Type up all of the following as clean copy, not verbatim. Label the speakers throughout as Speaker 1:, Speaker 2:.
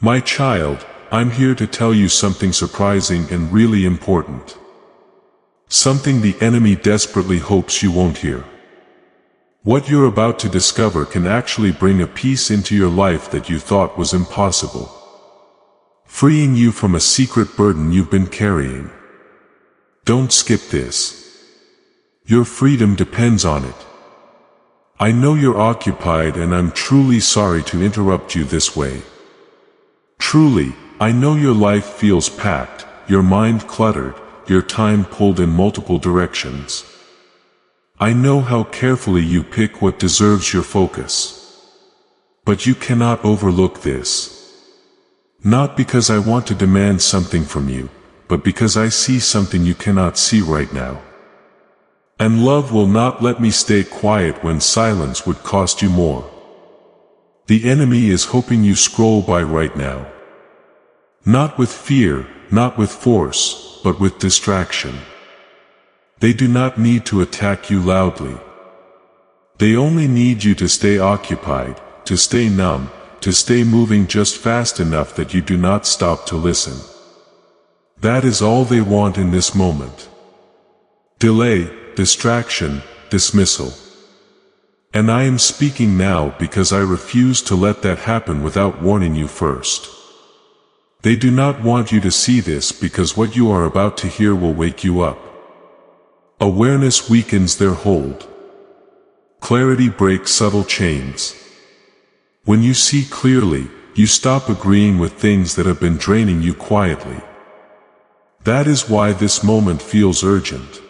Speaker 1: My child, I'm here to tell you something surprising and really important. Something the enemy desperately hopes you won't hear. What you're about to discover can actually bring a peace into your life that you thought was impossible. Freeing you from a secret burden you've been carrying. Don't skip this. Your freedom depends on it. I know you're occupied and I'm truly sorry to interrupt you this way. Truly, I know your life feels packed, your mind cluttered, your time pulled in multiple directions. I know how carefully you pick what deserves your focus. But you cannot overlook this. Not because I want to demand something from you, but because I see something you cannot see right now. And love will not let me stay quiet when silence would cost you more. The enemy is hoping you scroll by right now. Not with fear, not with force, but with distraction. They do not need to attack you loudly. They only need you to stay occupied, to stay numb, to stay moving just fast enough that you do not stop to listen. That is all they want in this moment. Delay, distraction, dismissal. And I am speaking now because I refuse to let that happen without warning you first. They do not want you to see this because what you are about to hear will wake you up. Awareness weakens their hold. Clarity breaks subtle chains. When you see clearly, you stop agreeing with things that have been draining you quietly. That is why this moment feels urgent.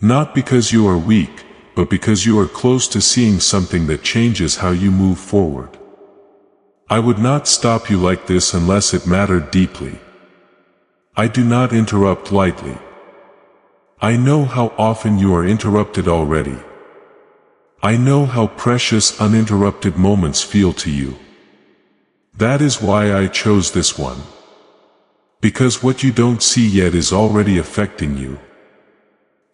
Speaker 1: Not because you are weak, but because you are close to seeing something that changes how you move forward. I would not stop you like this unless it mattered deeply. I do not interrupt lightly. I know how often you are interrupted already. I know how precious uninterrupted moments feel to you. That is why I chose this one. Because what you don't see yet is already affecting you.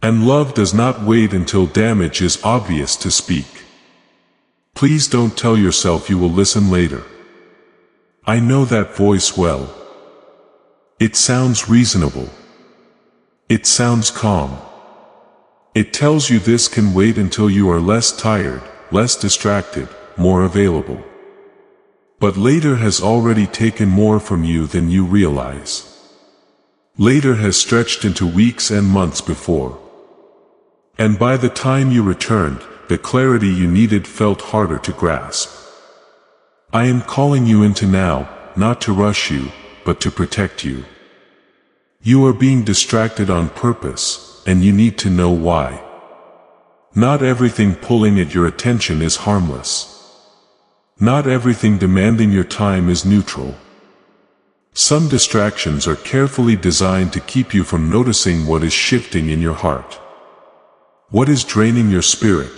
Speaker 1: And love does not wait until damage is obvious to speak. Please don't tell yourself you will listen later. I know that voice well. It sounds reasonable. It sounds calm. It tells you this can wait until you are less tired, less distracted, more available. But later has already taken more from you than you realize. Later has stretched into weeks and months before. And by the time you returned, the clarity you needed felt harder to grasp. I am calling you into now, not to rush you, but to protect you. You are being distracted on purpose, and you need to know why. Not everything pulling at your attention is harmless. Not everything demanding your time is neutral. Some distractions are carefully designed to keep you from noticing what is shifting in your heart. What is draining your spirit?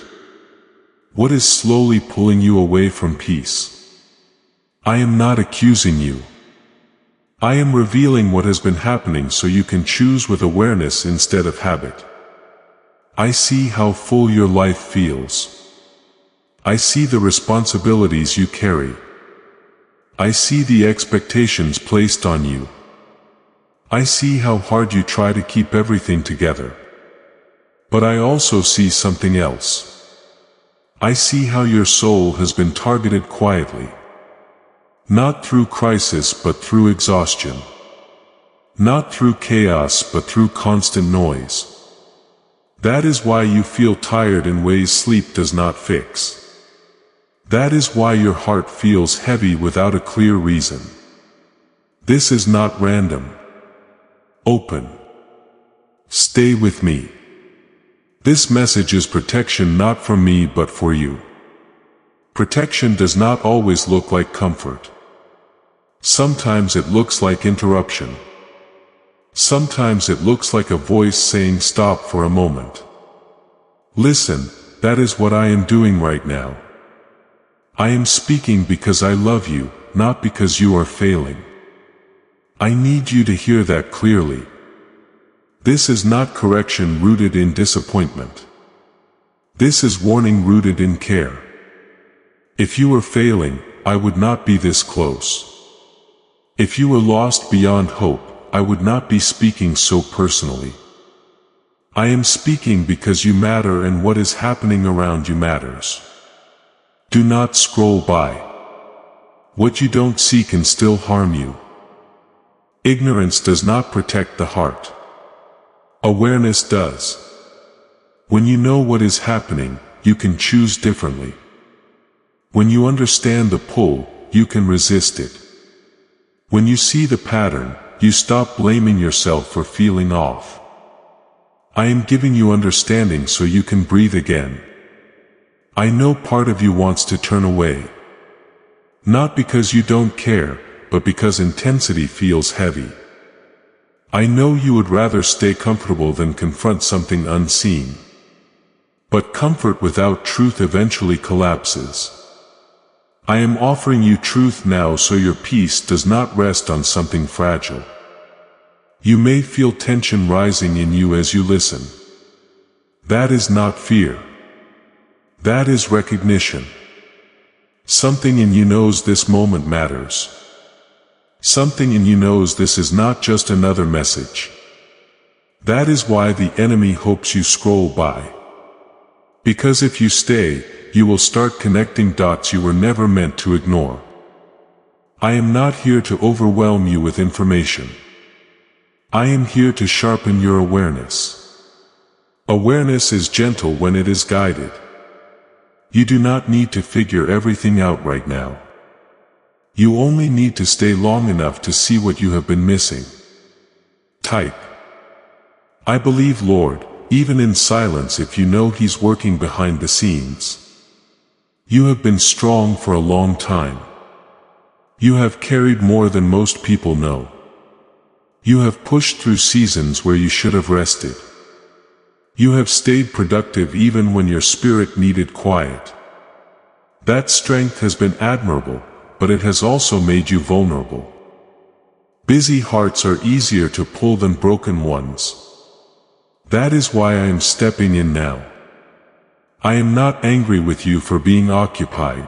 Speaker 1: What is slowly pulling you away from peace? I am not accusing you. I am revealing what has been happening so you can choose with awareness instead of habit. I see how full your life feels. I see the responsibilities you carry. I see the expectations placed on you. I see how hard you try to keep everything together. But I also see something else. I see how your soul has been targeted quietly. Not through crisis but through exhaustion. Not through chaos but through constant noise. That is why you feel tired in ways sleep does not fix. That is why your heart feels heavy without a clear reason. This is not random. Open. Stay with me. This message is protection not for me but for you. Protection does not always look like comfort. Sometimes it looks like interruption. Sometimes it looks like a voice saying stop for a moment. Listen, that is what I am doing right now. I am speaking because I love you, not because you are failing. I need you to hear that clearly. This is not correction rooted in disappointment. This is warning rooted in care. If you were failing, I would not be this close. If you were lost beyond hope, I would not be speaking so personally. I am speaking because you matter and what is happening around you matters. Do not scroll by. What you don't see can still harm you. Ignorance does not protect the heart. Awareness does. When you know what is happening, you can choose differently. When you understand the pull, you can resist it. When you see the pattern, you stop blaming yourself for feeling off. I am giving you understanding so you can breathe again. I know part of you wants to turn away. Not because you don't care, but because intensity feels heavy. I know you would rather stay comfortable than confront something unseen. But comfort without truth eventually collapses. I am offering you truth now so your peace does not rest on something fragile. You may feel tension rising in you as you listen. That is not fear. That is recognition. Something in you knows this moment matters. Something in you knows this is not just another message. That is why the enemy hopes you scroll by. Because if you stay, you will start connecting dots you were never meant to ignore. I am not here to overwhelm you with information. I am here to sharpen your awareness. Awareness is gentle when it is guided. You do not need to figure everything out right now. You only need to stay long enough to see what you have been missing. Type. I believe, Lord, even in silence, if you know He's working behind the scenes. You have been strong for a long time. You have carried more than most people know. You have pushed through seasons where you should have rested. You have stayed productive even when your spirit needed quiet. That strength has been admirable, but it has also made you vulnerable. Busy hearts are easier to pull than broken ones. That is why I am stepping in now. I am not angry with you for being occupied.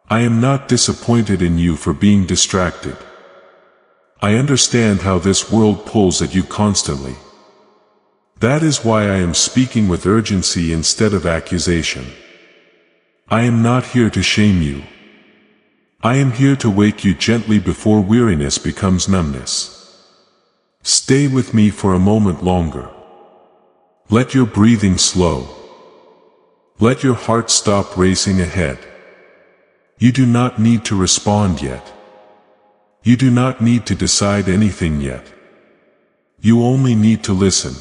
Speaker 1: I am not disappointed in you for being distracted. I understand how this world pulls at you constantly. That is why I am speaking with urgency instead of accusation. I am not here to shame you. I am here to wake you gently before weariness becomes numbness. Stay with me for a moment longer. Let your breathing slow. Let your heart stop racing ahead. You do not need to respond yet. You do not need to decide anything yet. You only need to listen.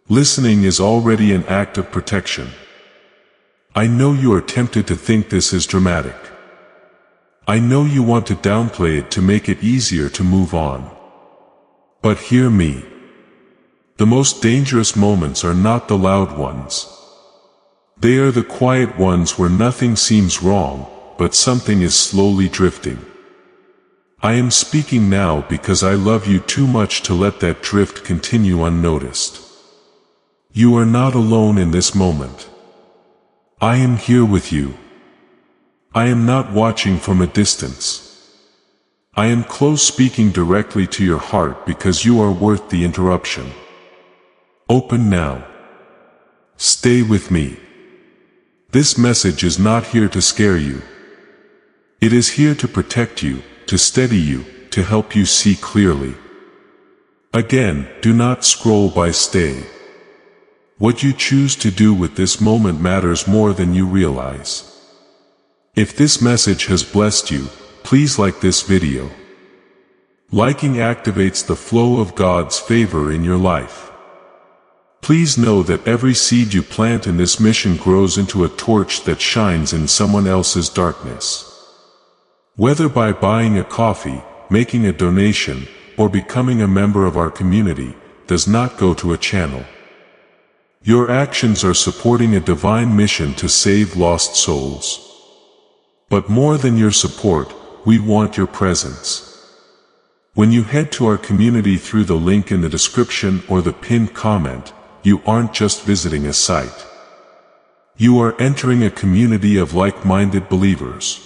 Speaker 1: Listening is already an act of protection. I know you are tempted to think this is dramatic. I know you want to downplay it to make it easier to move on. But hear me. The most dangerous moments are not the loud ones. They are the quiet ones where nothing seems wrong, but something is slowly drifting. I am speaking now because I love you too much to let that drift continue unnoticed. You are not alone in this moment. I am here with you. I am not watching from a distance. I am close, speaking directly to your heart because you are worth the interruption. Open now. Stay with me. This message is not here to scare you. It is here to protect you, to steady you, to help you see clearly. Again, do not scroll by, stay. What you choose to do with this moment matters more than you realize. If this message has blessed you, please like this video. Liking activates the flow of God's favor in your life. Please know that every seed you plant in this mission grows into a torch that shines in someone else's darkness. Whether by buying a coffee, making a donation, or becoming a member of our community, does not go to a channel. Your actions are supporting a divine mission to save lost souls. But more than your support, we want your presence. When you head to our community through the link in the description or the pinned comment, you aren't just visiting a site. You are entering a community of like-minded believers.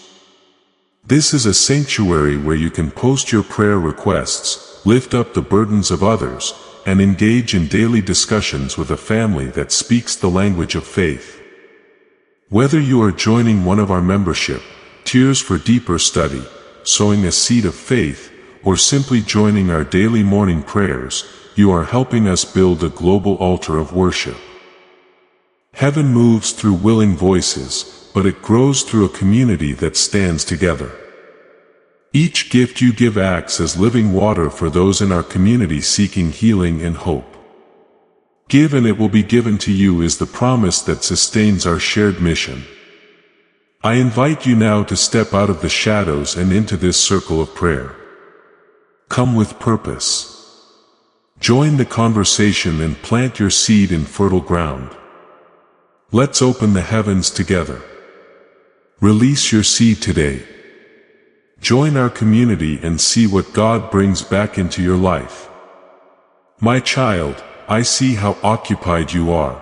Speaker 1: This is a sanctuary where you can post your prayer requests, lift up the burdens of others, and engage in daily discussions with a family that speaks the language of faith. Whether you are joining one of our membership, Tears for Deeper Study, sowing a seed of faith, or simply joining our daily morning prayers, you are helping us build a global altar of worship. Heaven moves through willing voices, but it grows through a community that stands together. Each gift you give acts as living water for those in our community seeking healing and hope. Give and it will be given to you is the promise that sustains our shared mission. I invite you now to step out of the shadows and into this circle of prayer. Come with purpose. Join the conversation and plant your seed in fertile ground. Let's open the heavens together. Release your seed today. Join our community and see what God brings back into your life. My child, I see how occupied you are.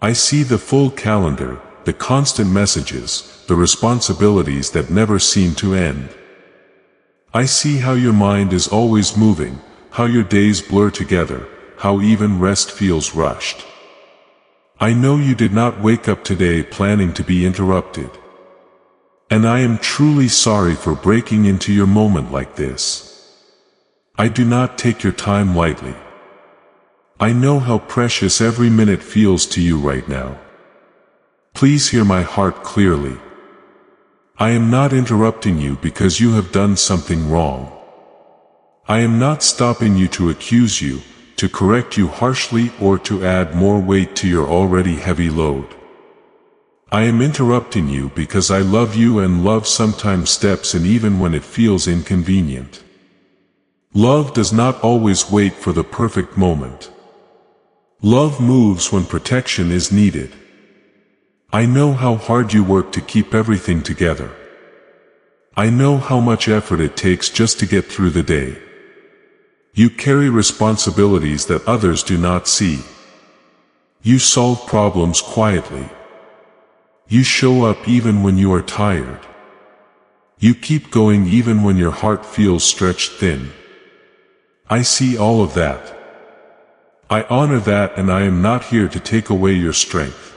Speaker 1: I see the full calendar, the constant messages, the responsibilities that never seem to end. I see how your mind is always moving, how your days blur together, how even rest feels rushed. I know you did not wake up today planning to be interrupted. And I am truly sorry for breaking into your moment like this. I do not take your time lightly. I know how precious every minute feels to you right now. Please hear my heart clearly. I am not interrupting you because you have done something wrong. I am not stopping you to accuse you, to correct you harshly, or to add more weight to your already heavy load. I am interrupting you because I love you, and love sometimes steps in even when it feels inconvenient. Love does not always wait for the perfect moment. Love moves when protection is needed. I know how hard you work to keep everything together. I know how much effort it takes just to get through the day. You carry responsibilities that others do not see. You solve problems quietly. You show up even when you are tired. You keep going even when your heart feels stretched thin. I see all of that. I honor that, and I am not here to take away your strength.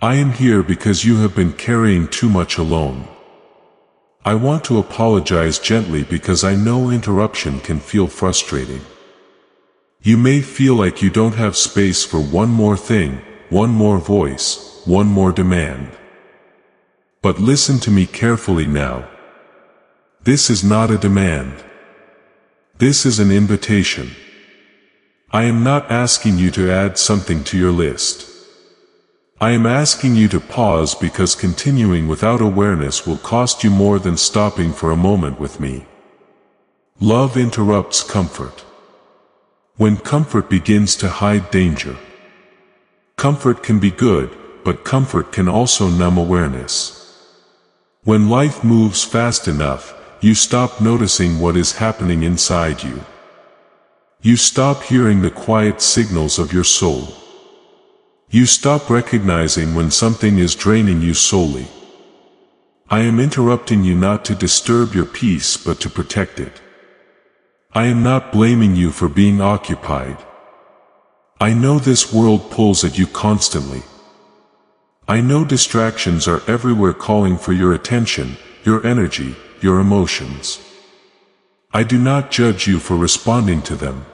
Speaker 1: I am here because you have been carrying too much alone. I want to apologize gently because I know interruption can feel frustrating. You may feel like you don't have space for one more thing, one more voice, one more demand. But listen to me carefully now. This is not a demand. This is an invitation. I am not asking you to add something to your list. I am asking you to pause, because continuing without awareness will cost you more than stopping for a moment with me. Love interrupts comfort. When comfort begins to hide danger. Comfort can be good, but comfort can also numb awareness. When life moves fast enough, you stop noticing what is happening inside you. You stop hearing the quiet signals of your soul. You stop recognizing when something is draining you solely. I am interrupting you not to disturb your peace but to protect it. I am not blaming you for being occupied. I know this world pulls at you constantly. I know distractions are everywhere calling for your attention, your energy, your emotions. I do not judge you for responding to them.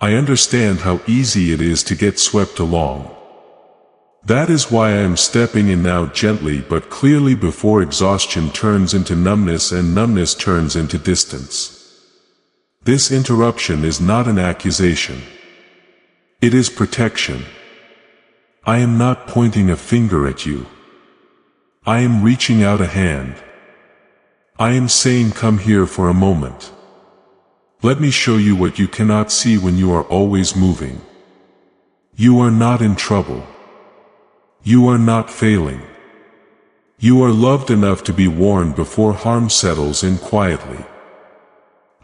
Speaker 1: I understand how easy it is to get swept along. That is why I am stepping in now, gently but clearly, before exhaustion turns into numbness and numbness turns into distance. This interruption is not an accusation. It is protection. I am not pointing a finger at you. I am reaching out a hand. I am saying, come here for a moment. Let me show you what you cannot see when you are always moving. You are not in trouble. You are not failing. You are loved enough to be warned before harm settles in quietly.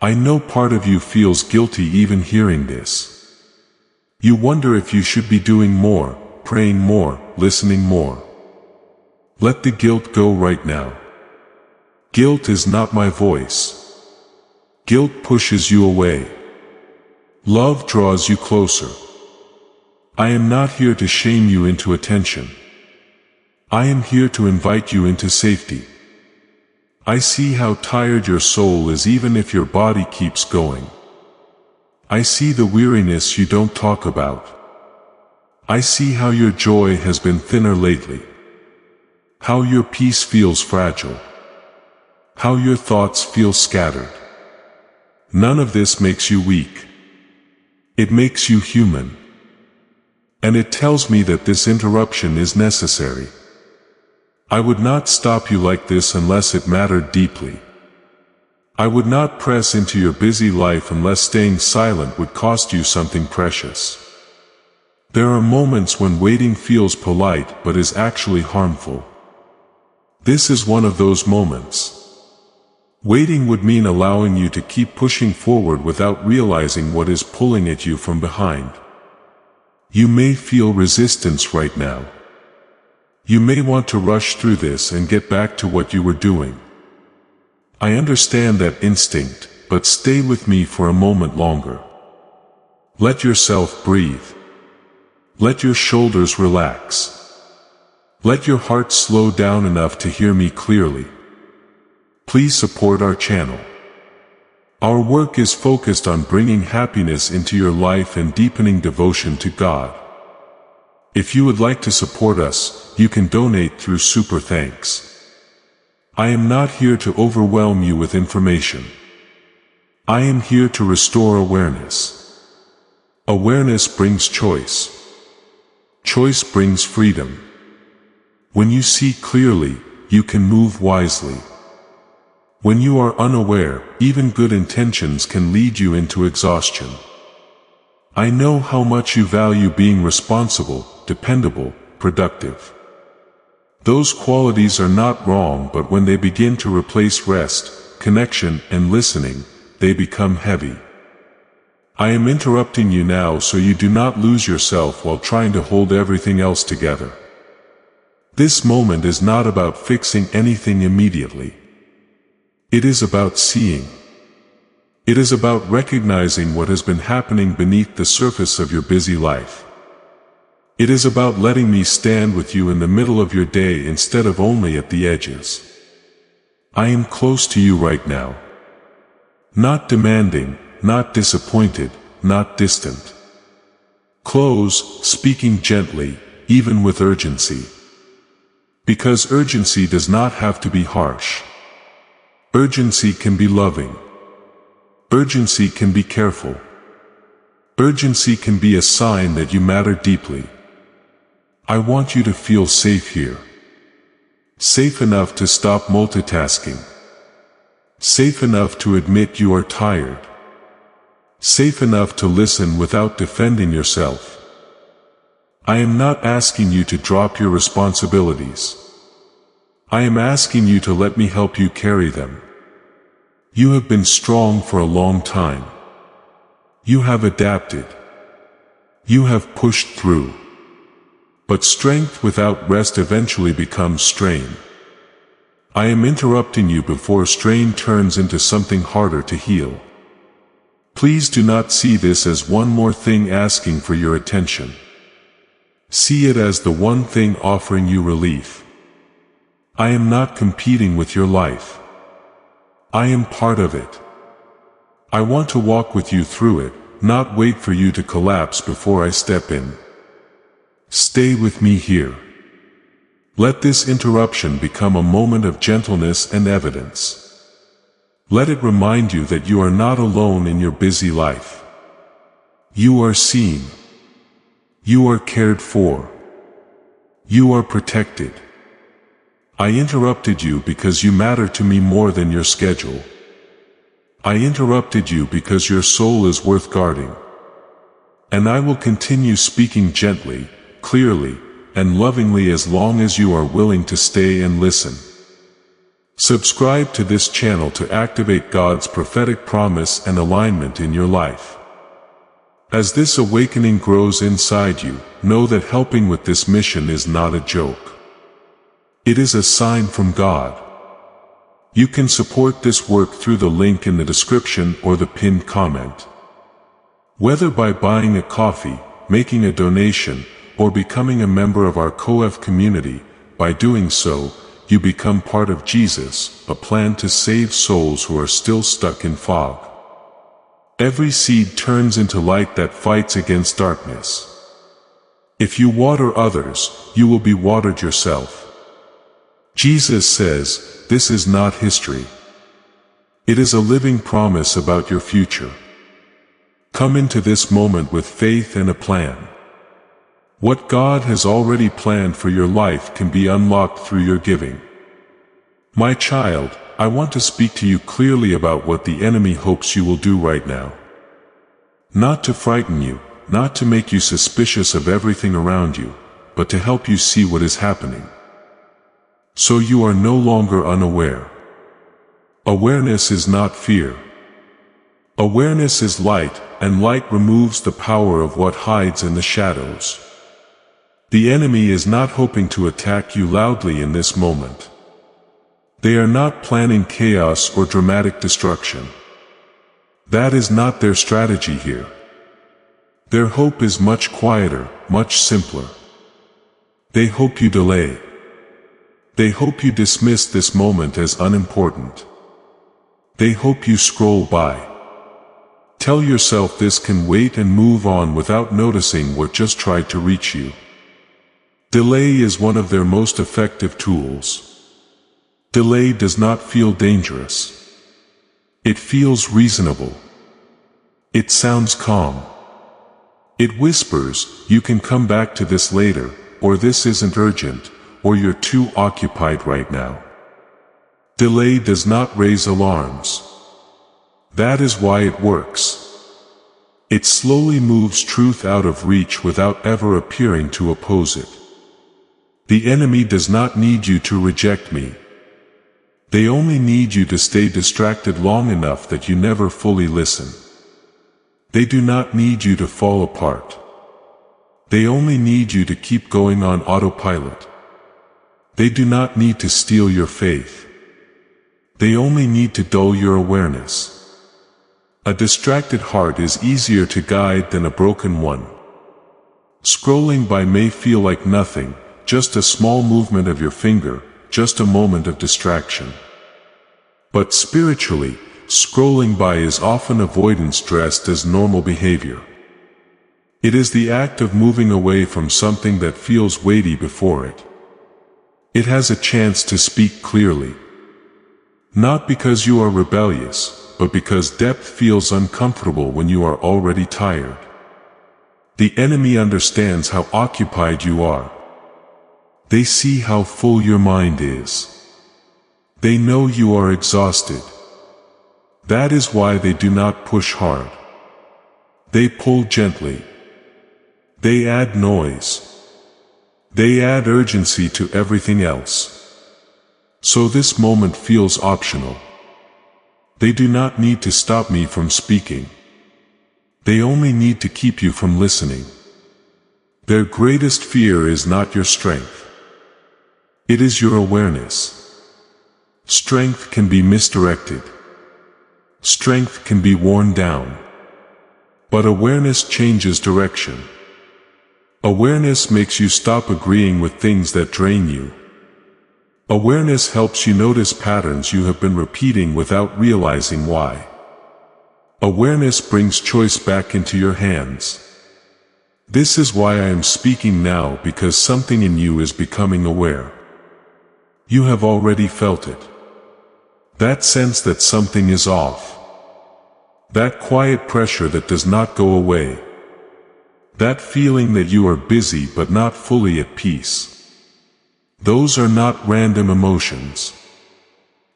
Speaker 1: I know part of you feels guilty even hearing this. You wonder if you should be doing more, praying more, listening more. Let the guilt go right now. Guilt is not my voice. Guilt pushes you away. Love draws you closer. I am not here to shame you into attention. I am here to invite you into safety. I see how tired your soul is even if your body keeps going. I see the weariness you don't talk about. I see how your joy has been thinner lately. How your peace feels fragile. How your thoughts feel scattered. None of this makes you weak. It makes you human. And it tells me that this interruption is necessary. I would not stop you like this unless it mattered deeply. I would not press into your busy life unless staying silent would cost you something precious. There are moments when waiting feels polite but is actually harmful. This is one of those moments. Waiting would mean allowing you to keep pushing forward without realizing what is pulling at you from behind. You may feel resistance right now. You may want to rush through this and get back to what you were doing. I understand that instinct, but stay with me for a moment longer. Let yourself breathe. Let your shoulders relax. Let your heart slow down enough to hear me clearly. Please support our channel. Our work is focused on bringing happiness into your life and deepening devotion to God. If you would like to support us, you can donate through Super Thanks. I am not here to overwhelm you with information. I am here to restore awareness. Awareness brings choice. Choice brings freedom. When you see clearly, you can move wisely. When you are unaware, even good intentions can lead you into exhaustion. I know how much you value being responsible, dependable, productive. Those qualities are not wrong, but when they begin to replace rest, connection, and listening, they become heavy. I am interrupting you now so you do not lose yourself while trying to hold everything else together. This moment is not about fixing anything immediately. It is about seeing. It is about recognizing what has been happening beneath the surface of your busy life. It is about letting me stand with you in the middle of your day instead of only at the edges. I am close to you right now. Not demanding, not disappointed, not distant. Close, speaking gently, even with urgency. Because urgency does not have to be harsh. Urgency can be loving. Urgency can be careful. Urgency can be a sign that you matter deeply. I want you to feel safe here. Safe enough to stop multitasking. Safe enough to admit you are tired. Safe enough to listen without defending yourself. I am not asking you to drop your responsibilities. I am asking you to let me help you carry them. You have been strong for a long time. You have adapted. You have pushed through. But strength without rest eventually becomes strain. I am interrupting you before strain turns into something harder to heal. Please do not see this as one more thing asking for your attention. See it as the one thing offering you relief. I am not competing with your life. I am part of it. I want to walk with you through it, not wait for you to collapse before I step in. Stay with me here. Let this interruption become a moment of gentleness and evidence. Let it remind you that you are not alone in your busy life. You are seen. You are cared for. You are protected. I interrupted you because you matter to me more than your schedule. I interrupted you because your soul is worth guarding. And I will continue speaking gently, clearly, and lovingly as long as you are willing to stay and listen. Subscribe to this channel to activate God's prophetic promise and alignment in your life. As this awakening grows inside you, know that helping with this mission is not a joke. It is a sign from God. You can support this work through the link in the description or the pinned comment. Whether by buying a coffee, making a donation, or becoming a member of our COF community, by doing so, you become part of Jesus, a plan to save souls who are still stuck in fog. Every seed turns into light that fights against darkness. If you water others, you will be watered yourself. Jesus says, this is not history. It is a living promise about your future. Come into this moment with faith and a plan. What God has already planned for your life can be unlocked through your giving. My child, I want to speak to you clearly about what the enemy hopes you will do right now. Not to frighten you, not to make you suspicious of everything around you, but to help you see what is happening. So you are no longer unaware. Awareness is not fear. Awareness is light, and light removes the power of what hides in the shadows. The enemy is not hoping to attack you loudly in this moment. They are not planning chaos or dramatic destruction. That is not their strategy here. Their hope is much quieter, much simpler. They hope you delay. They hope you dismiss this moment as unimportant. They hope you scroll by. Tell yourself this can wait and move on without noticing what just tried to reach you. Delay is one of their most effective tools. Delay does not feel dangerous. It feels reasonable. It sounds calm. It whispers, you can come back to this later, or this isn't urgent, or you're too occupied right now. Delay does not raise alarms. That is why it works. It slowly moves truth out of reach without ever appearing to oppose it. The enemy does not need you to reject me. They only need you to stay distracted long enough that you never fully listen. They do not need you to fall apart. They only need you to keep going on autopilot. They do not need to steal your faith. They only need to dull your awareness. A distracted heart is easier to guide than a broken one. Scrolling by may feel like nothing, just a small movement of your finger, just a moment of distraction. But spiritually, scrolling by is often avoidance dressed as normal behavior. It is the act of moving away from something that feels weighty before it. It has a chance to speak clearly. Not because you are rebellious, but because depth feels uncomfortable when you are already tired. The enemy understands how occupied you are. They see how full your mind is. They know you are exhausted. That is why they do not push hard. They pull gently. They add noise. They add urgency to everything else. So this moment feels optional. They do not need to stop me from speaking. They only need to keep you from listening. Their greatest fear is not your strength. It is your awareness. Strength can be misdirected. Strength can be worn down. But awareness changes direction. Awareness makes you stop agreeing with things that drain you. Awareness helps you notice patterns you have been repeating without realizing why. Awareness brings choice back into your hands. This is why I am speaking now, because something in you is becoming aware. You have already felt it. That sense that something is off. That quiet pressure that does not go away. That feeling that you are busy but not fully at peace. Those are not random emotions.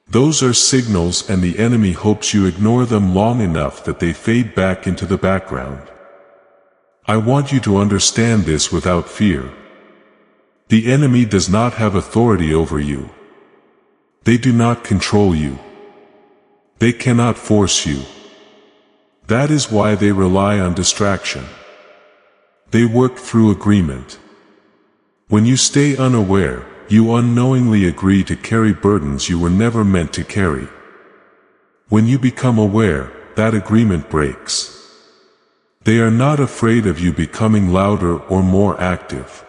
Speaker 1: Those are signals, and the enemy hopes you ignore them long enough that they fade back into the background. I want you to understand this without fear. The enemy does not have authority over you. They do not control you. They cannot force you. That is why they rely on distraction. They work through agreement. When you stay unaware, you unknowingly agree to carry burdens you were never meant to carry. When you become aware, that agreement breaks. They are not afraid of you becoming louder or more active.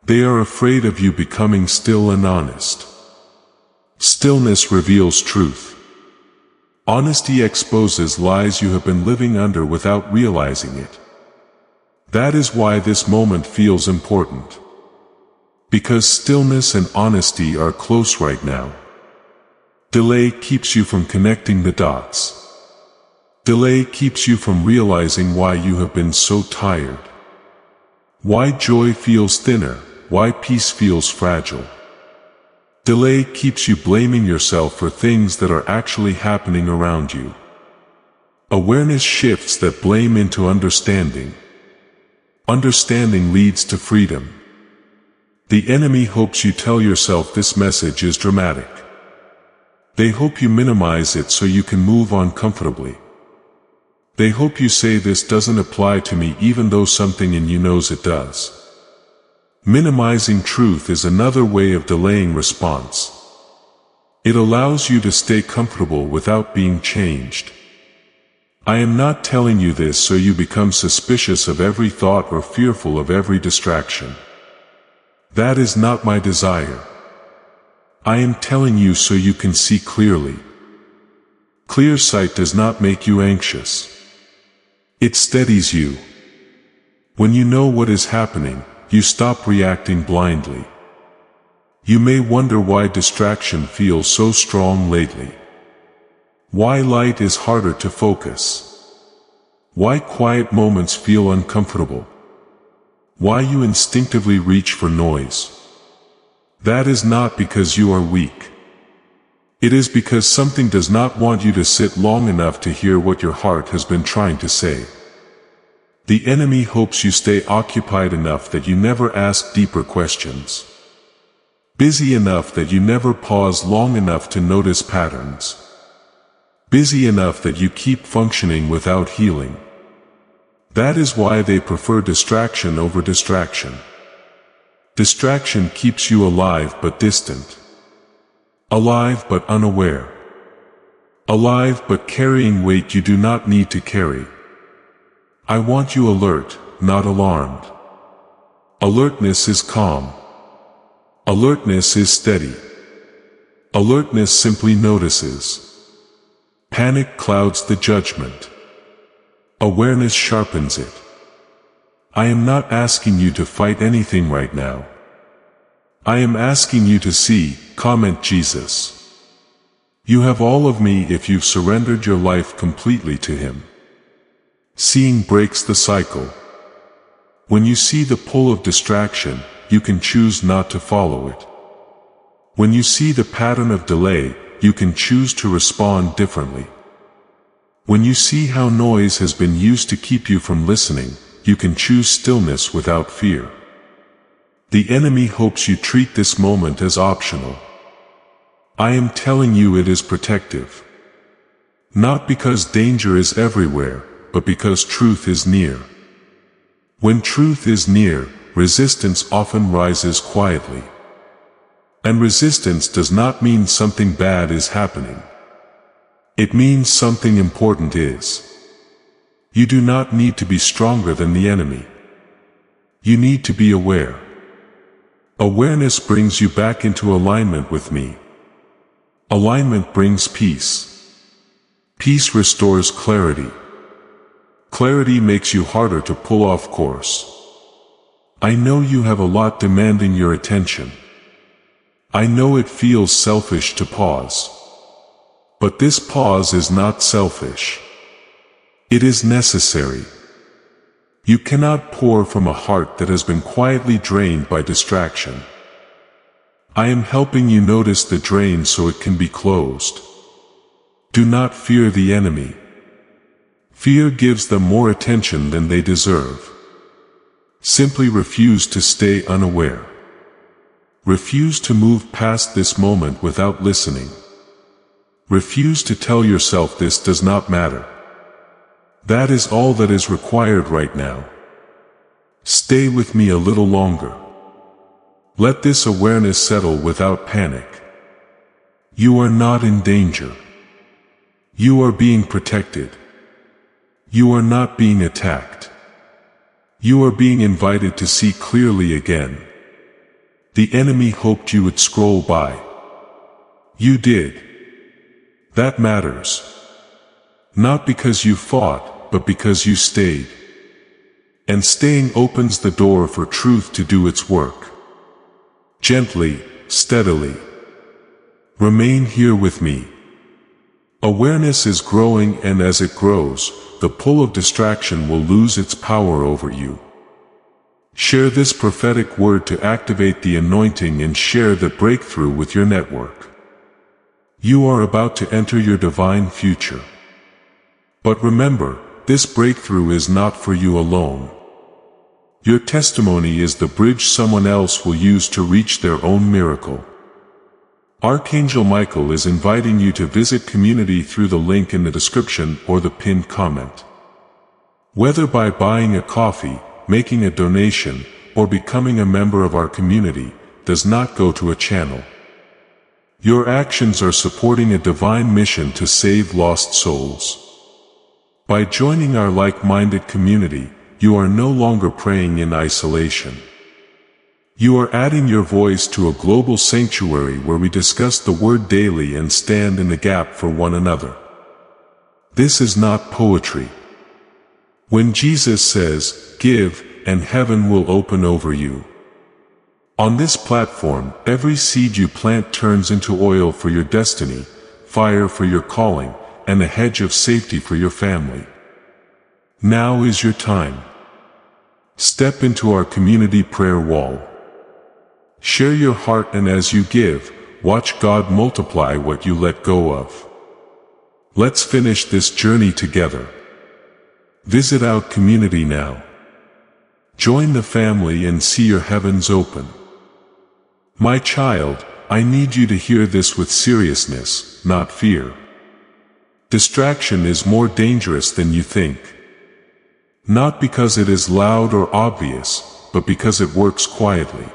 Speaker 1: They are afraid of you becoming still and honest. Stillness reveals truth. Honesty exposes lies you have been living under without realizing it. That is why this moment feels important. Because stillness and honesty are close right now. Delay keeps you from connecting the dots. Delay keeps you from realizing why you have been so tired. Why joy feels thinner, why peace feels fragile. Delay keeps you blaming yourself for things that are actually happening around you. Awareness shifts that blame into understanding. Understanding leads to freedom. The enemy hopes you tell yourself this message is dramatic. They hope you minimize it so you can move on comfortably. They hope you say this doesn't apply to me even though something in you knows it does. Minimizing truth is another way of delaying response. It allows you to stay comfortable without being changed. I am not telling you this so you become suspicious of every thought or fearful of every distraction. That is not my desire. I am telling you so you can see clearly. Clear sight does not make you anxious. It steadies you. When you know what is happening, you stop reacting blindly. You may wonder why distraction feels so strong lately. Why light is harder to focus. Why quiet moments feel uncomfortable. Why you instinctively reach for noise. That is not because you are weak. It is because something does not want you to sit long enough to hear what your heart has been trying to say. The enemy hopes you stay occupied enough that you never ask deeper questions. Busy enough that you never pause long enough to notice patterns. Busy enough that you keep functioning without healing. That is why they prefer distraction over distraction. Distraction keeps you alive but distant. Alive but unaware. Alive but carrying weight you do not need to carry. I want you alert, not alarmed. Alertness is calm. Alertness is steady. Alertness simply notices. Panic clouds the judgment. Awareness sharpens it. I am not asking you to fight anything right now. I am asking you to see, comment Jesus. You have all of me if you've surrendered your life completely to Him. Seeing breaks the cycle. When you see the pull of distraction, you can choose not to follow it. When you see the pattern of delay, you can choose to respond differently. When you see how noise has been used to keep you from listening, you can choose stillness without fear. The enemy hopes you treat this moment as optional. I am telling you it is protective. Not because danger is everywhere, but because truth is near. When truth is near, resistance often rises quietly. And resistance does not mean something bad is happening. It means something important is. You do not need to be stronger than the enemy. You need to be aware. Awareness brings you back into alignment with me. Alignment brings peace. Peace restores clarity. Clarity makes you harder to pull off course. I know you have a lot demanding your attention. I know it feels selfish to pause. But this pause is not selfish. It is necessary. You cannot pour from a heart that has been quietly drained by distraction. I am helping you notice the drain so it can be closed. Do not fear the enemy. Fear gives them more attention than they deserve. Simply refuse to stay unaware. Refuse to move past this moment without listening. Refuse to tell yourself this does not matter. That is all that is required right now. Stay with me a little longer. Let this awareness settle without panic. You are not in danger. You are being protected. You are not being attacked. You are being invited to see clearly again. The enemy hoped you would scroll by. You did. That matters. Not because you fought, but because you stayed. And staying opens the door for truth to do its work. Gently, steadily. Remain here with me. Awareness is growing, and as it grows, the pull of distraction will lose its power over you. Share this prophetic word to activate the anointing and share the breakthrough with your network. You are about to enter your divine future. But remember, this breakthrough is not for you alone. Your testimony is the bridge someone else will use to reach their own miracle. Archangel Michael is inviting you to visit community through the link in the description or the pinned comment. Whether by buying a coffee, making a donation, or becoming a member of our community, does not go to a channel. Your actions are supporting a divine mission to save lost souls. By joining our like-minded community, you are no longer praying in isolation. You are adding your voice to a global sanctuary where we discuss the Word daily and stand in the gap for one another. This is not poetry. When Jesus says, "Give, and heaven will open over you." On this platform, every seed you plant turns into oil for your destiny, fire for your calling, and a hedge of safety for your family. Now is your time. Step into our community prayer wall. Share your heart, and as you give, watch God multiply what you let go of. Let's finish this journey together. Visit our community now. Join the family and see your heavens open. My child, I need you to hear this with seriousness, not fear. Distraction is more dangerous than you think. Not because it is loud or obvious, but because it works quietly.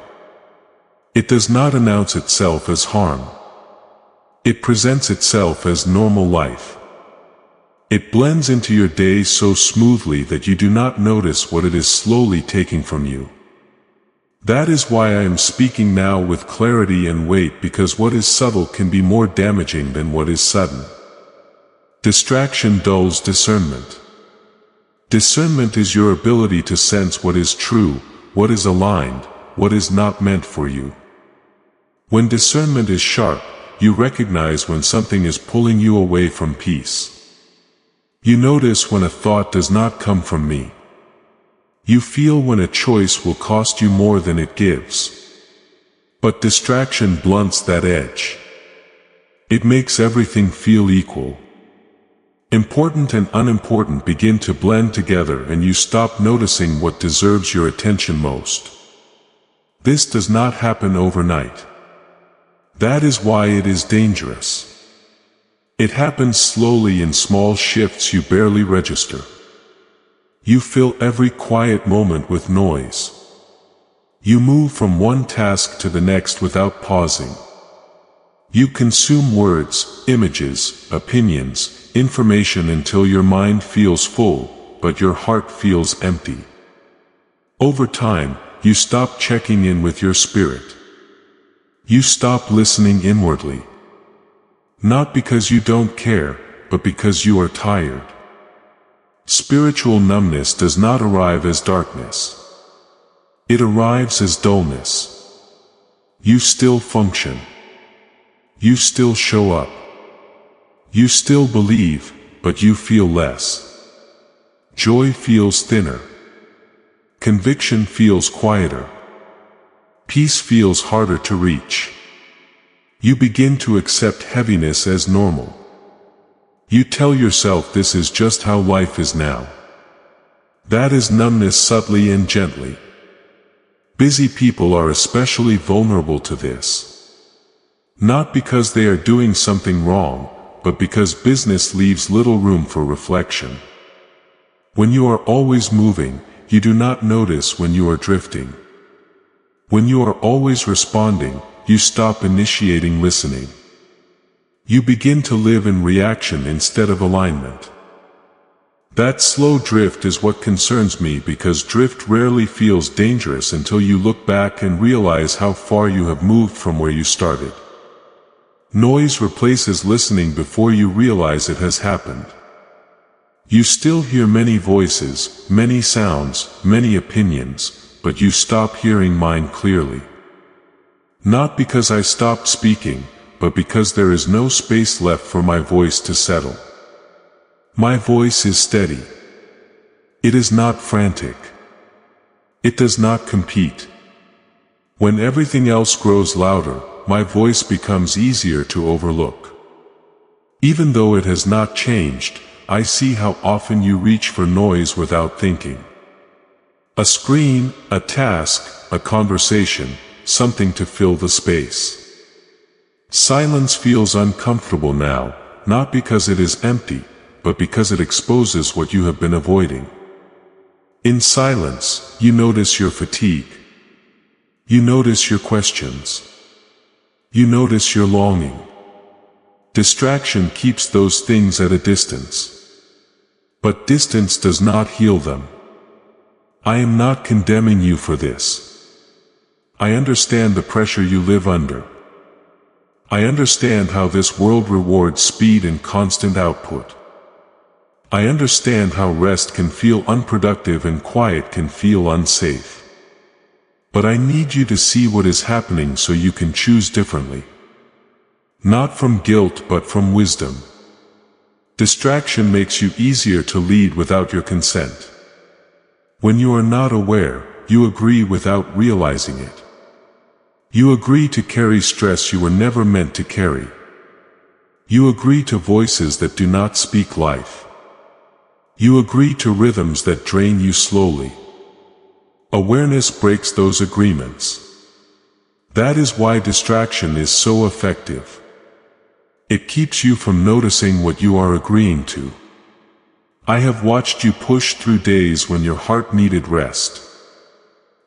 Speaker 1: It does not announce itself as harm. It presents itself as normal life. It blends into your days so smoothly that you do not notice what it is slowly taking from you. That is why I am speaking now with clarity and weight, because what is subtle can be more damaging than what is sudden. Distraction dulls discernment. Discernment is your ability to sense what is true, what is aligned, what is not meant for you. When discernment is sharp, you recognize when something is pulling you away from peace. You notice when a thought does not come from me. You feel when a choice will cost you more than it gives. But distraction blunts that edge. It makes everything feel equal. Important and unimportant begin to blend together, and you stop noticing what deserves your attention most. This does not happen overnight. That is why it is dangerous. It happens slowly in small shifts you barely register. You fill every quiet moment with noise. You move from one task to the next without pausing. You consume words, images, opinions, information until your mind feels full, but your heart feels empty. Over time, you stop checking in with your spirit. You stop listening inwardly. Not because you don't care, but because you are tired. Spiritual numbness does not arrive as darkness. It arrives as dullness. You still function. You still show up. You still believe, but you feel less. Joy feels thinner. Conviction feels quieter. Peace feels harder to reach. You begin to accept heaviness as normal. You tell yourself this is just how life is now. That is numbness, subtly and gently. Busy people are especially vulnerable to this. Not because they are doing something wrong, but because business leaves little room for reflection. When you are always moving, you do not notice when you are drifting. When you are always responding, you stop initiating listening. You begin to live in reaction instead of alignment. That slow drift is what concerns me, because drift rarely feels dangerous until you look back and realize how far you have moved from where you started. Noise replaces listening before you realize it has happened. You still hear many voices, many sounds, many opinions, but you stop hearing mine clearly. Not because I stopped speaking, but because there is no space left for my voice to settle. My voice is steady. It is not frantic. It does not compete. When everything else grows louder, my voice becomes easier to overlook. Even though it has not changed, I see how often you reach for noise without thinking. A screen, a task, a conversation, something to fill the space. Silence feels uncomfortable now, not because it is empty, but because it exposes what you have been avoiding. In silence, you notice your fatigue. You notice your questions. You notice your longing. Distraction keeps those things at a distance. But distance does not heal them. I am not condemning you for this. I understand the pressure you live under. I understand how this world rewards speed and constant output. I understand how rest can feel unproductive and quiet can feel unsafe. But I need you to see what is happening so you can choose differently. Not from guilt but from wisdom. Distraction makes you easier to lead without your consent. When you are not aware, you agree without realizing it. You agree to carry stress you were never meant to carry. You agree to voices that do not speak life. You agree to rhythms that drain you slowly. Awareness breaks those agreements. That is why distraction is so effective. It keeps you from noticing what you are agreeing to. I have watched you push through days when your heart needed rest.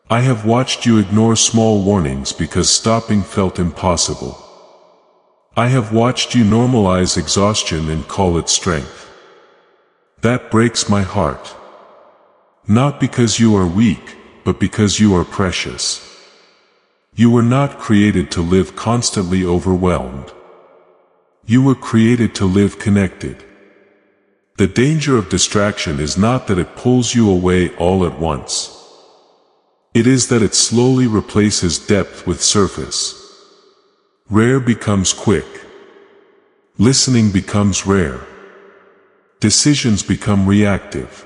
Speaker 1: I have watched you ignore small warnings because stopping felt impossible. I have watched you normalize exhaustion and call it strength. That breaks my heart. Not because you are weak, but because you are precious. You were not created to live constantly overwhelmed. You were created to live connected. The danger of distraction is not that it pulls you away all at once. It is that it slowly replaces depth with surface. Rare becomes quick. Listening becomes rare. Decisions become reactive.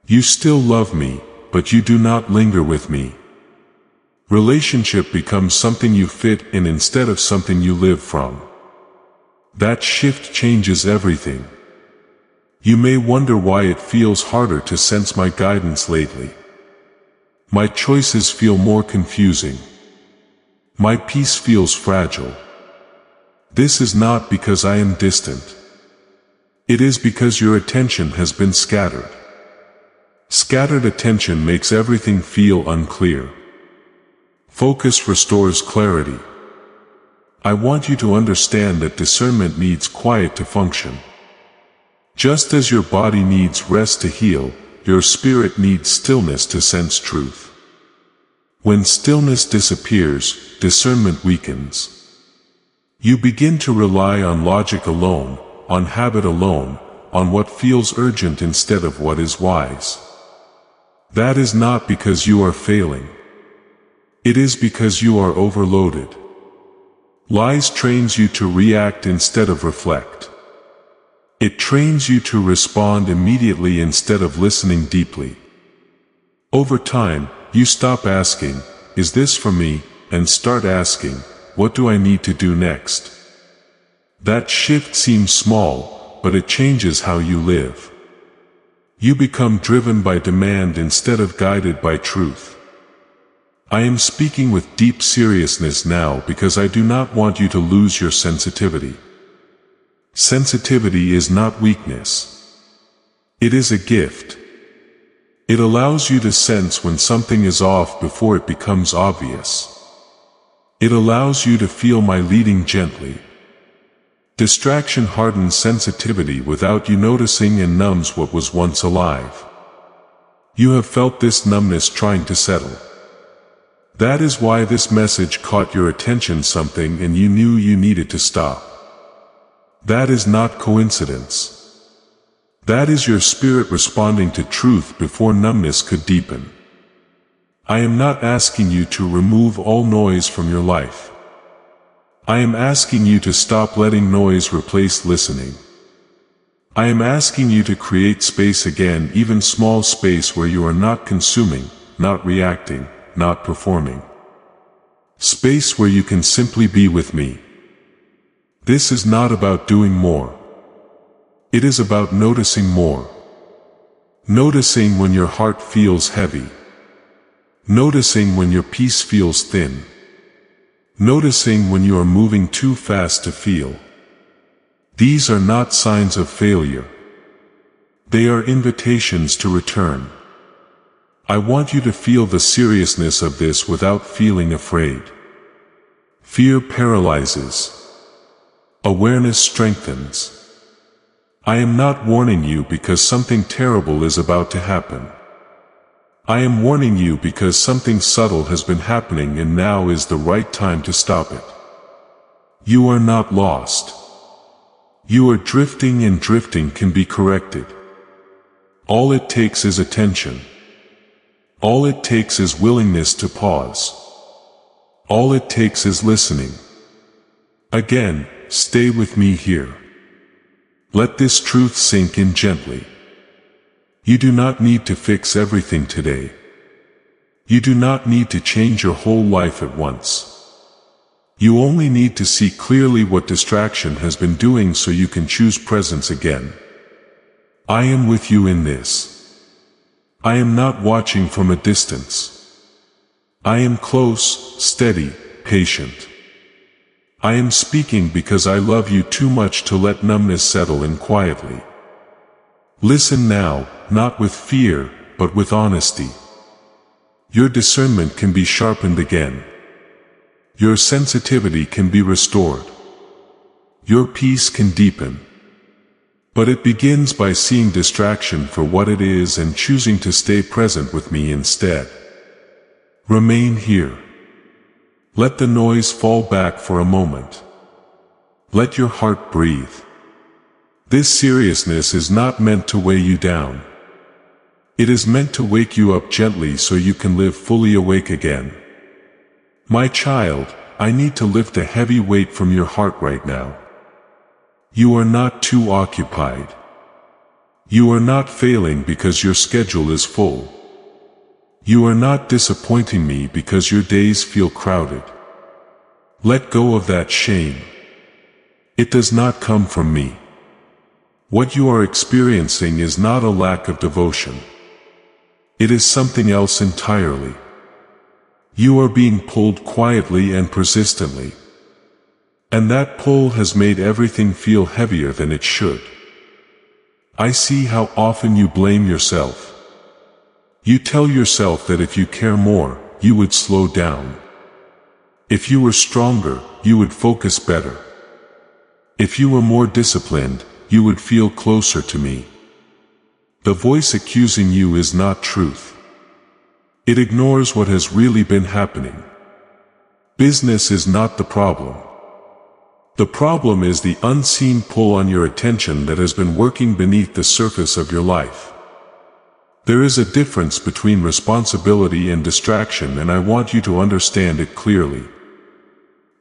Speaker 1: You still love me, but you do not linger with me. Relationship becomes something you fit in instead of something you live from. That shift changes everything. You may wonder why it feels harder to sense my guidance lately. My choices feel more confusing. My peace feels fragile. This is not because I am distant. It is because your attention has been scattered. Scattered attention makes everything feel unclear. Focus restores clarity. I want you to understand that discernment needs quiet to function. Just as your body needs rest to heal, your spirit needs stillness to sense truth. When stillness disappears, discernment weakens. You begin to rely on logic alone, on habit alone, on what feels urgent instead of what is wise. That is not because you are failing. It is because you are overloaded. Lies trains you to react instead of reflect. It trains you to respond immediately instead of listening deeply. Over time, you stop asking, "Is this for me?" and start asking, "What do I need to do next?" That shift seems small, but it changes how you live. You become driven by demand instead of guided by truth. I am speaking with deep seriousness now because I do not want you to lose your sensitivity. Sensitivity is not weakness. It is a gift. It allows you to sense when something is off before it becomes obvious. It allows you to feel my leading gently. Distraction hardens sensitivity without you noticing and numbs what was once alive. You have felt this numbness trying to settle. That is why this message caught your attention, something and you knew you needed to stop. That is not coincidence. That is your spirit responding to truth before numbness could deepen. I am not asking you to remove all noise from your life. I am asking you to stop letting noise replace listening. I am asking you to create space again, even small space where you are not consuming, not reacting, not performing. Space where you can simply be with me. This is not about doing more. It is about noticing more. Noticing when your heart feels heavy. Noticing when your peace feels thin. Noticing when you are moving too fast to feel. These are not signs of failure. They are invitations to return. I want you to feel the seriousness of this without feeling afraid. Fear paralyzes. Awareness strengthens. I am not warning you because something terrible is about to happen. I am warning you because something subtle has been happening and now is the right time to stop it. You are not lost. You are drifting, and drifting can be corrected. All it takes is attention. All it takes is willingness to pause. All it takes is listening. Again, stay with me here. Let this truth sink in gently. You do not need to fix everything today. You do not need to change your whole life at once. You only need to see clearly what distraction has been doing so you can choose presence again. I am with you in this. I am not watching from a distance. I am close, steady, patient. I am speaking because I love you too much to let numbness settle in quietly. Listen now, not with fear, but with honesty. Your discernment can be sharpened again. Your sensitivity can be restored. Your peace can deepen. But it begins by seeing distraction for what it is and choosing to stay present with me instead. Remain here. Let the noise fall back for a moment. Let your heart breathe. This seriousness is not meant to weigh you down. It is meant to wake you up gently so you can live fully awake again. My child, I need to lift a heavy weight from your heart right now. You are not too occupied. You are not failing because your schedule is full. You are not disappointing me because your days feel crowded. Let go of that shame. It does not come from me. What you are experiencing is not a lack of devotion. It is something else entirely. You are being pulled quietly and persistently. And that pull has made everything feel heavier than it should. I see how often you blame yourself. You tell yourself that if you care more, you would slow down. If you were stronger, you would focus better. If you were more disciplined, you would feel closer to me. The voice accusing you is not truth. It ignores what has really been happening. Business is not the problem. The problem is the unseen pull on your attention that has been working beneath the surface of your life. There is a difference between responsibility and distraction, and I want you to understand it clearly.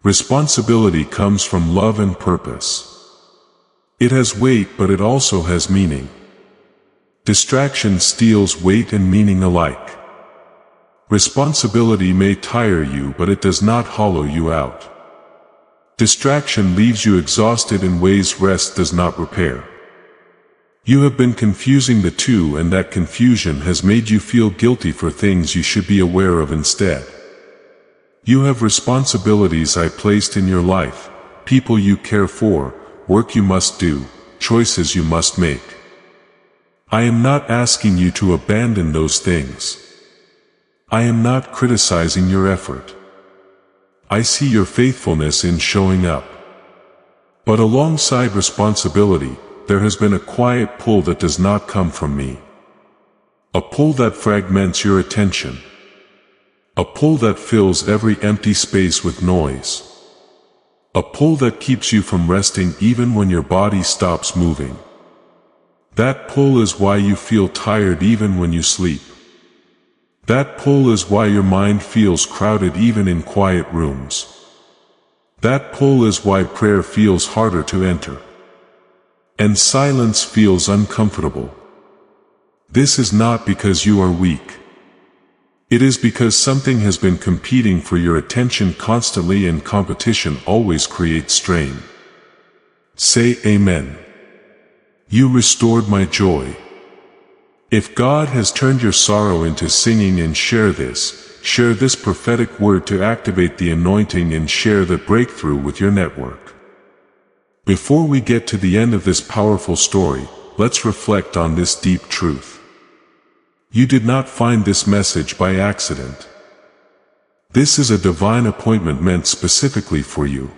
Speaker 1: Responsibility comes from love and purpose. It has weight, but it also has meaning. Distraction steals weight and meaning alike. Responsibility may tire you, but it does not hollow you out. Distraction leaves you exhausted in ways rest does not repair. You have been confusing the two, and that confusion has made you feel guilty for things you should be aware of instead. You have responsibilities I placed in your life, people you care for, work you must do, choices you must make. I am not asking you to abandon those things. I am not criticizing your effort. I see your faithfulness in showing up. But alongside responsibility, there has been a quiet pull that does not come from me. A pull that fragments your attention. A pull that fills every empty space with noise. A pull that keeps you from resting even when your body stops moving. That pull is why you feel tired even when you sleep. That pull is why your mind feels crowded even in quiet rooms. That pull is why prayer feels harder to enter. And silence feels uncomfortable. This is not because you are weak. It is because something has been competing for your attention constantly, and competition always creates strain. Say Amen. You restored my joy. If God has turned your sorrow into singing, and share this prophetic word to activate the anointing and share the breakthrough with your network. Before we get to the end of this powerful story, let's reflect on this deep truth. You did not find this message by accident. This is a divine appointment meant specifically for you.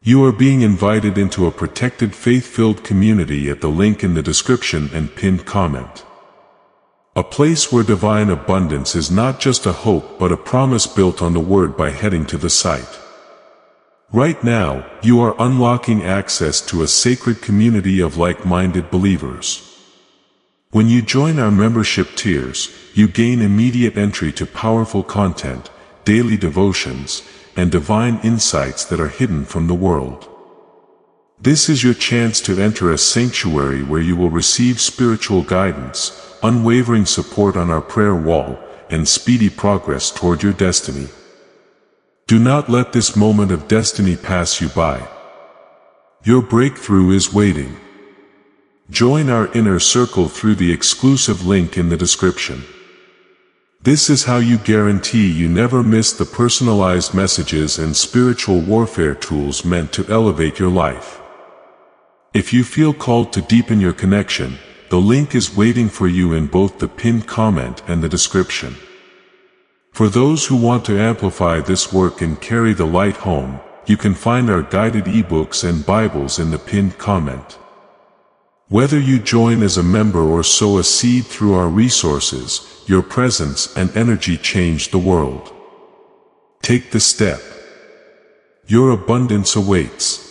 Speaker 1: You are being invited into a protected, faith-filled community at the link in the description and pinned comment. A place where divine abundance is not just a hope but a promise built on the Word. By heading to the site right now, you are unlocking access to a sacred community of like-minded believers. When you join our membership tiers, you gain immediate entry to powerful content, daily devotions, and divine insights that are hidden from the world. This is your chance to enter a sanctuary where you will receive spiritual guidance, unwavering support on our prayer wall, and speedy progress toward your destiny. Do not let this moment of destiny pass you by. Your breakthrough is waiting. Join our inner circle through the exclusive link in the description. This is how you guarantee you never miss the personalized messages and spiritual warfare tools meant to elevate your life. If you feel called to deepen your connection, the link is waiting for you in both the pinned comment and the description. For those who want to amplify this work and carry the light home, you can find our guided ebooks and Bibles in the pinned comment. Whether you join as a member or sow a seed through our resources, your presence and energy change the world. Take the step. Your abundance awaits.